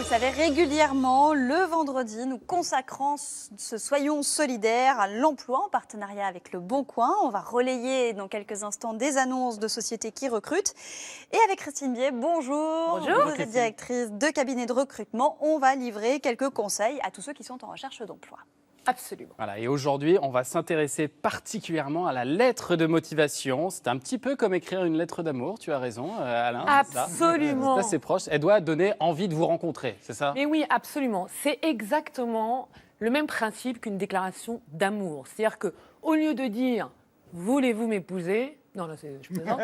le savez, régulièrement, le vendredi, nous consacrons ce Soyons solidaires à l'emploi en partenariat avec Le Bon Coin. On va relayer dans quelques instants des annonces de sociétés qui recrutent. Et avec Christine Bier, bonjour. Bonjour. Vous êtes directrice de cabinet de recrutement. On va livrer quelques conseils à tous ceux qui sont en recherche d'emploi. Absolument. Voilà, et aujourd'hui, on va s'intéresser particulièrement à la lettre de motivation. C'est un petit peu comme écrire une lettre d'amour, tu as raison, Alain. Absolument. C'est assez proche. Elle doit donner envie de vous rencontrer, c'est ça? Mais oui, absolument. C'est exactement le même principe qu'une déclaration d'amour. C'est-à-dire qu'au lieu de dire « voulez-vous m'épouser ?» Non, là, je plaisante.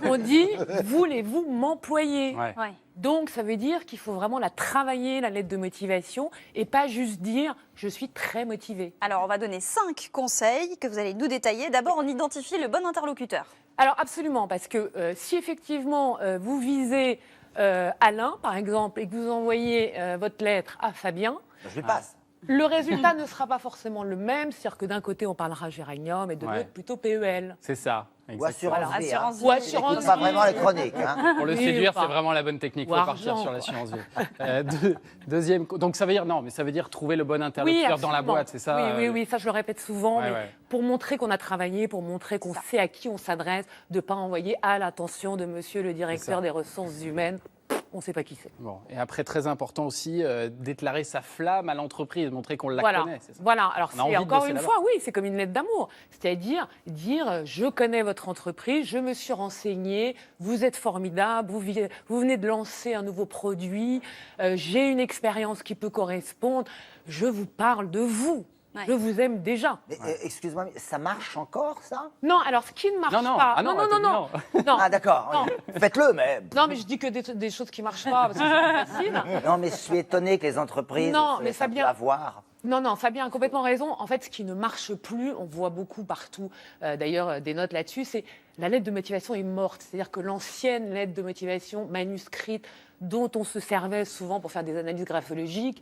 On dit « voulez-vous m'employer ?» Ouais. Ouais. Donc, ça veut dire qu'il faut vraiment la travailler, la lettre de motivation, et pas juste dire « je suis très motivé ». Alors, on va donner 5 conseils que vous allez nous détailler. D'abord, on identifie le bon interlocuteur. Alors, absolument, parce que si effectivement vous visez Alain, par exemple, et que vous envoyez votre lettre à Fabien, Je lui passe. le résultat ne sera pas forcément le même. C'est-à-dire que d'un côté, on parlera géranium et de l'autre, plutôt PEL. C'est ça. Ou assurance exactement. vie. Assurance vie. Ou assurance J'écoute pas vie. vraiment les chroniques. Hein. Pour le Oui, séduire, enfin, c'est vraiment la bonne technique. Il ou faut partir argent, sur quoi. l'assurance vie. Deuxième, donc ça veut dire non, mais ça veut dire trouver le bon interlocuteur dans la absolument. boîte, c'est ça? Oui, ça je le répète souvent, Ouais, mais ouais. pour montrer qu'on a travaillé, pour montrer qu'on sait à qui on s'adresse, de ne pas envoyer à l'attention de monsieur le C'est directeur ça. des ressources humaines. On ne sait pas qui c'est. Bon, et après, très important aussi, déclarer sa flamme à l'entreprise, montrer qu'on la Voilà. connaît. C'est ça. Voilà. Alors, On a envie c'est de encore bosser une là-bas. fois, oui, c'est comme une lettre d'amour. C'est-à-dire dire je connais votre entreprise, je me suis renseigné, vous êtes formidable, vous venez de lancer un nouveau produit, j'ai une expérience qui peut correspondre, je vous parle de vous. Ouais. Je vous aime déjà. Mais, excuse-moi, mais ça marche encore, ça? Non, alors ce qui ne marche Non. pas. Ah non, attends, non. Ah, d'accord. Non. Faites-le, mais. Non, mais je dis que des choses qui ne marchent pas, parce que c'est facile. Non, mais je suis étonné que les entreprises Non, se mais laissent un peu Fabien- avoir. Non, Fabien a complètement raison. En fait, ce qui ne marche plus, on voit beaucoup partout, d'ailleurs, des notes là-dessus, c'est la lettre de motivation est morte. C'est-à-dire que l'ancienne lettre de motivation manuscrite, dont on se servait souvent pour faire des analyses graphologiques,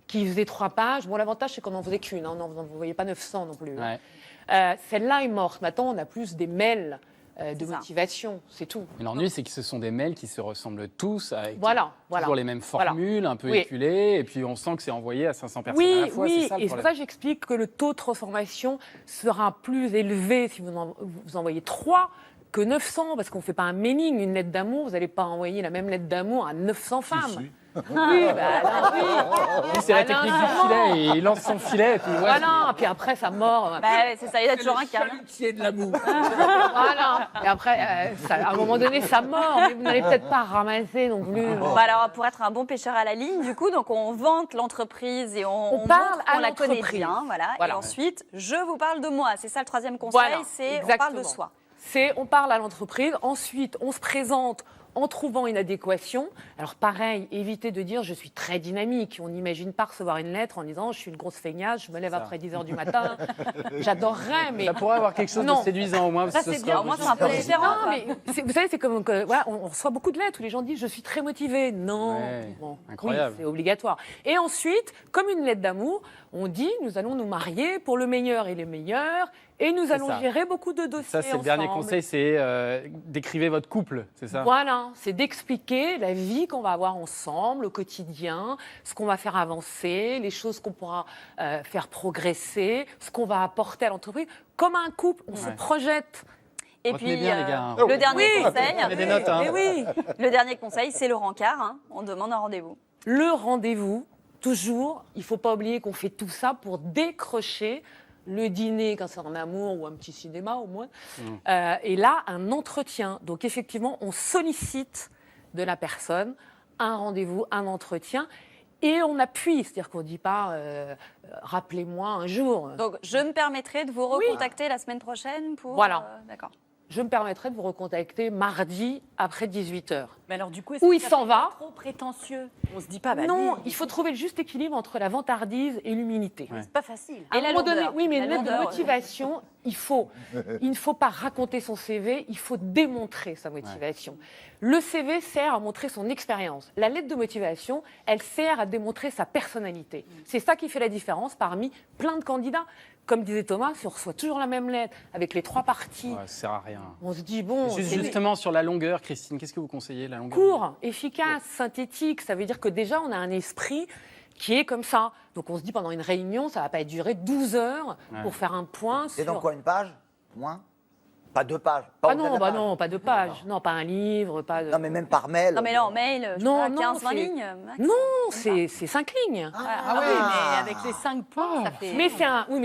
qui faisait 3 pages. Bon, l'avantage, c'est qu'on n'en faisait qu'une. Hein. Vous ne voyez pas 900 non plus. Ouais. Celle-là est morte. Maintenant, on a plus des mails de C'est ça. motivation. C'est tout. Mais l'ennui, c'est que ce sont des mails qui se ressemblent tous, avec Voilà. toujours les mêmes formules, un peu Oui. éculées, et puis on sent que c'est envoyé à 500 personnes à la fois. Oui, c'est ça, le et c'est pour problème. ça que j'explique que le taux de transformation sera plus élevé si vous envoyez 3 que 900, parce qu'on ne fait pas un mailing, une lettre d'amour, vous n'allez pas envoyer la même lettre d'amour à 900 femmes. Oui, Alain, oui. Lui, c'est la Alain, technique du sûrement. filet, et il lance son filet, et puis voilà. Voilà, puis après ça mord. Bah, ouais, c'est ça, il y a toujours un câble. de l'amour. Voilà. Et après, à un moment donné, ça mord, mais vous n'allez peut-être pas ramasser non plus. Bon, alors, pour être un bon pêcheur à la ligne, du coup, donc on vante l'entreprise et on parle montre à qu'on la connaît l'entreprise. bien. Voilà. Voilà. Et ensuite, je vous parle de moi. C'est ça le 3e conseil, Voilà, c'est on exactement. parle de soi. On parle à l'entreprise, ensuite on se présente en trouvant une adéquation. Alors pareil, évitez de dire je suis très dynamique. On n'imagine pas recevoir une lettre en disant je suis une grosse feignace, je me lève Ça. après 10h du matin. J'adorerais, mais... Ça pourrait avoir quelque chose Non. de séduisant au moins. parce Ça, que ce c'est sera bien. Au moins, c'est un peu original. différent. Non, mais vous savez, c'est comme que, voilà, on reçoit beaucoup de lettres où les gens disent je suis très motivée. Non, Ouais, bon, incroyable. oui, c'est obligatoire. Et ensuite, comme une lettre d'amour, on dit nous allons nous marier pour le meilleur et les meilleurs, et nous allons ça. gérer beaucoup de dossiers. Ça, c'est le dernier ensemble. conseil, c'est décrivez votre couple, c'est ça? Voilà, c'est d'expliquer la vie qu'on va avoir ensemble au quotidien, ce qu'on va faire avancer, les choses qu'on pourra faire progresser, ce qu'on va apporter à l'entreprise. Comme un couple, on se Ouais. projette. Et Retenez puis, bien, les gars, hein. le dernier Oui. conseil, Prenez des notes, hein. Eh oui, le dernier conseil, c'est le rencard. Hein. On demande un rendez-vous. le rendez-vous, toujours, il ne faut pas oublier qu'on fait tout ça pour décrocher le dîner quand c'est en amour ou un petit cinéma au moins. Et là, un entretien. Donc effectivement, on sollicite de la personne un rendez-vous, un entretien. Et on appuie, c'est-à-dire qu'on ne dit pas rappelez-moi un jour. Donc, je me permettrai de vous recontacter la semaine prochaine pour. Voilà. D'accord. Je me permettrai de vous recontacter mardi après 18h. Mais alors du coup, Où que il ça s'en fait va pas trop prétentieux? On se dit pas, bah, Non, lui, il faut trouver le juste équilibre entre la vantardise et l'humilité. Ouais. c'est pas facile. À un moment donné, oui, mais La une lettre de longueur, motivation, il ne faut pas raconter son CV, il faut démontrer sa motivation. Le CV sert à montrer son expérience. La lettre de motivation, elle sert à démontrer sa personnalité. C'est ça qui fait la différence parmi plein de candidats. comme disait Thomas, si on reçoit toujours la même lettre avec les 3 parties, Ouais, ça sert à rien. on se dit, bon, Justement, sur la longueur, Christine, qu'est-ce que vous conseillez, la longueur? court, efficace, synthétique. Ça veut dire que déjà, on a un esprit qui est comme ça. Donc on se dit, pendant une réunion, ça ne va pas durer 12 heures pour faire un point C'est sur... dans quoi, une page? Moins? Pas 2 pages? Pas Ah au-delà de non, la bah page. non, pas de page. Non, pas un livre, pas de... Non, mais même par mail. Non, mais là, en mail, je sais Non, pas, non, 15-20 c'est- lignes. max. Non, c'est 5 lignes. Ah oui, mais avec les 5 points, ça fait. Mais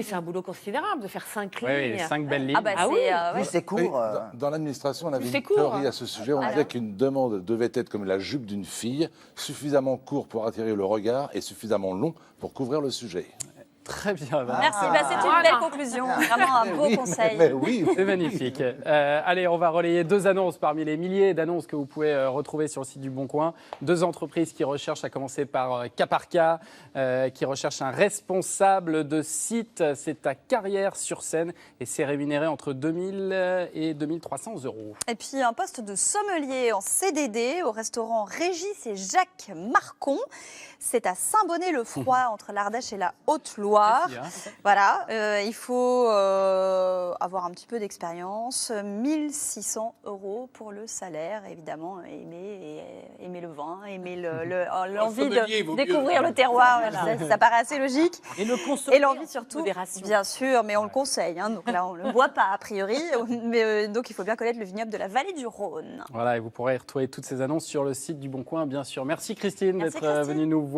c'est un boulot considérable de faire 5 Oui, lignes. 5 belles lignes. Ah bah Ah c'est... oui. ouais. Plus c'est court. Oui, dans l'administration, on avait c'est une court, théorie hein. à ce sujet. On Alors disait qu'une demande devait être comme la jupe d'une fille, suffisamment court pour attirer le regard et suffisamment long pour couvrir le sujet. Très bien. Merci, bah, c'est une Voilà. belle conclusion. Vraiment un beau conseil. Mais oui, C'est magnifique. Allez, on va relayer 2 annonces parmi les milliers d'annonces que vous pouvez retrouver sur le site du Bon Coin. 2 entreprises qui recherchent, à commencer par Caparca, qui recherche un responsable de site. C'est à Carrières-sur-Seine et c'est rémunéré entre 2000 et 2300 euros. Et puis un poste de sommelier en CDD au restaurant Régis et Jacques Marcon. C'est à Saint-Bonnet-le-Froid, entre l'Ardèche et la Haute-Loire. Merci, hein. Voilà, il faut avoir un petit peu d'expérience. 1600 euros pour le salaire, évidemment. Aimer le vin, aimer l'envie sommelier, il vaut de mieux. découvrir le terroir. Ça paraît assez logique. Et le consommer Et l'envie en surtout, modération. bien sûr, mais on le conseille. Hein, donc là, on ne le boit pas a priori. Mais, donc il faut bien connaître le vignoble de la vallée du Rhône. Voilà, et vous pourrez retrouver toutes ces annonces sur le site du Bon Coin, bien sûr. Merci Christine Merci, d'être Christine. venue nous voir.